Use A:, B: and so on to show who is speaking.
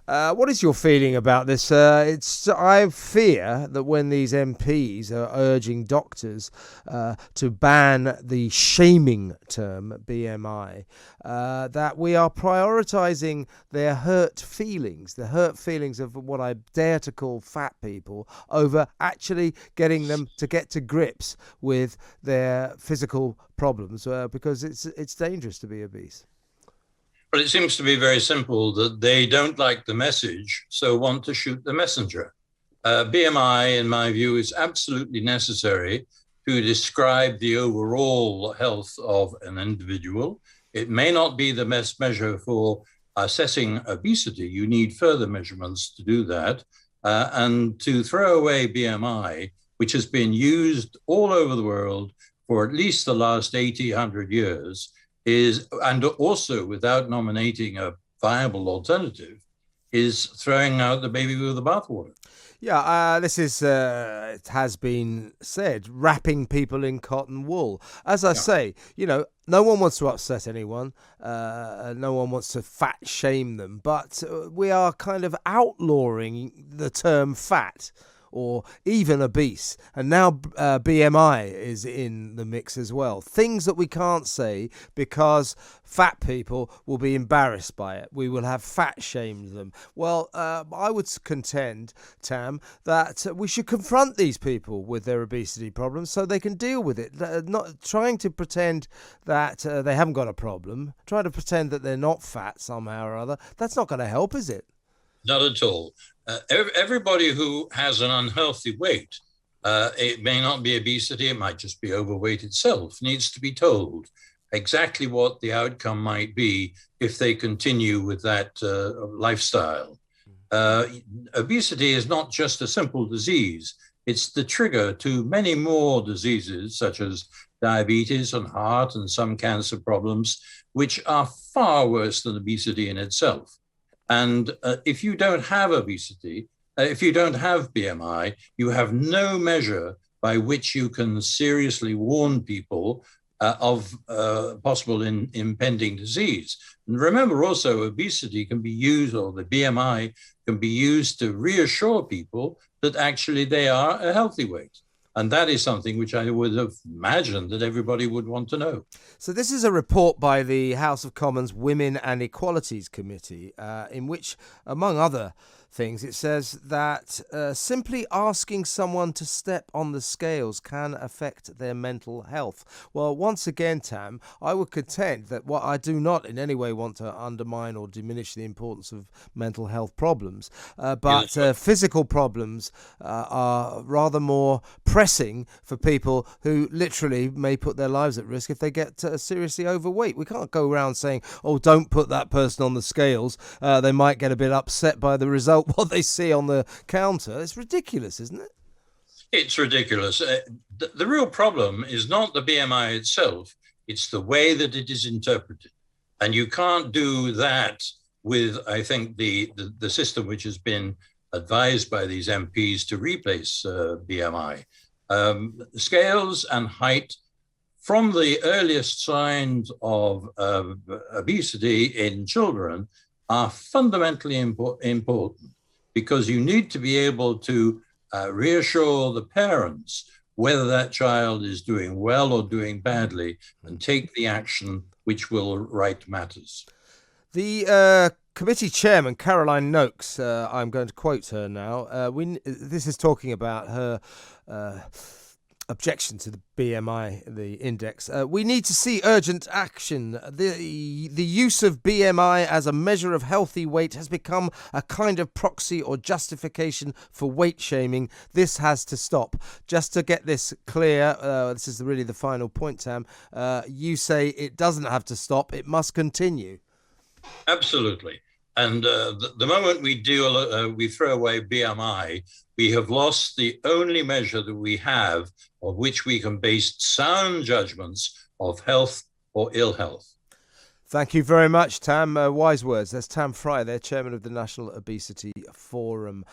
A: What is your feeling about this? I fear that when these MPs are urging doctors to ban the shaming term BMI, that we are prioritising their the hurt feelings of what I dare to call fat people, over actually getting them to get to grips with their physical problems, because it's dangerous to be obese.
B: But it seems to be very simple that they don't like the message, so want to shoot the messenger. BMI, in my view, is absolutely necessary to describe the overall health of an individual. It may not be the best measure for assessing obesity. You need further measurements to do that. And to throw away BMI, which has been used all over the world for at least the last 80, 100 years, and also without nominating a viable alternative, is throwing out the baby with the bathwater.
A: Yeah, this is, it has been said, wrapping people in cotton wool. As I say, no one wants to upset anyone. No one wants to fat shame them. But we are kind of outlawing the term fat, or even obese. And now BMI is in the mix as well. Things that we can't say because fat people will be embarrassed by it. We will have fat shamed them. Well, I would contend, Tam, that we should confront these people with their obesity problems so they can deal with it. Not trying to pretend that they haven't got a problem, trying to pretend that they're not fat somehow or other. That's not going to help, is it?
B: Not at all. Everybody who has an unhealthy weight, it may not be obesity, it might just be overweight itself, needs to be told exactly what the outcome might be if they continue with that lifestyle. Obesity is not just a simple disease, it's the trigger to many more diseases, such as diabetes and heart and some cancer problems, which are far worse than obesity in itself. And if you don't have obesity, if you don't have BMI, you have no measure by which you can seriously warn people of possible impending disease. And remember also, obesity can be used, or the BMI can be used to reassure people that actually they are a healthy weight. And that is something which I would have imagined that everybody would want to know.
A: So this is a report by the House of Commons Women and Equalities Committee, in which, among other things, it says that simply asking someone to step on the scales can affect their mental health. Well, once again, Tam, I would contend that what I do not in any way want to undermine or diminish the importance of mental health problems, but physical problems are rather more pressing for people who literally may put their lives at risk if they get seriously overweight. We can't go around saying, oh, don't put that person on the scales. They might get a bit upset by the result, what they see on the counter. It's ridiculous, isn't it?
B: It's ridiculous. The real problem is not the BMI itself, it's the way that it is interpreted. And you can't do that with, I think, the system which has been advised by these MPs to replace BMI. Scales and height, from the earliest signs of obesity in children, are fundamentally important, because you need to be able to reassure the parents whether that child is doing well or doing badly, and take the action which will right matters.
A: The committee chairman, Caroline Noakes, I'm going to quote her now. This is talking about her objection to the BMI, the index. We need to see urgent action. The use of BMI as a measure of healthy weight has become a kind of proxy or justification for weight shaming. This has to stop. Just to get this clear, this is really the final point, Tam. You say it doesn't have to stop, it must continue.
B: Absolutely. And the moment we throw away BMI, we have lost the only measure that we have of which we can base sound judgments of health or ill health.
A: Thank you very much, Tam. Wise words. There's Tam Fry, there, chairman of the National Obesity Forum.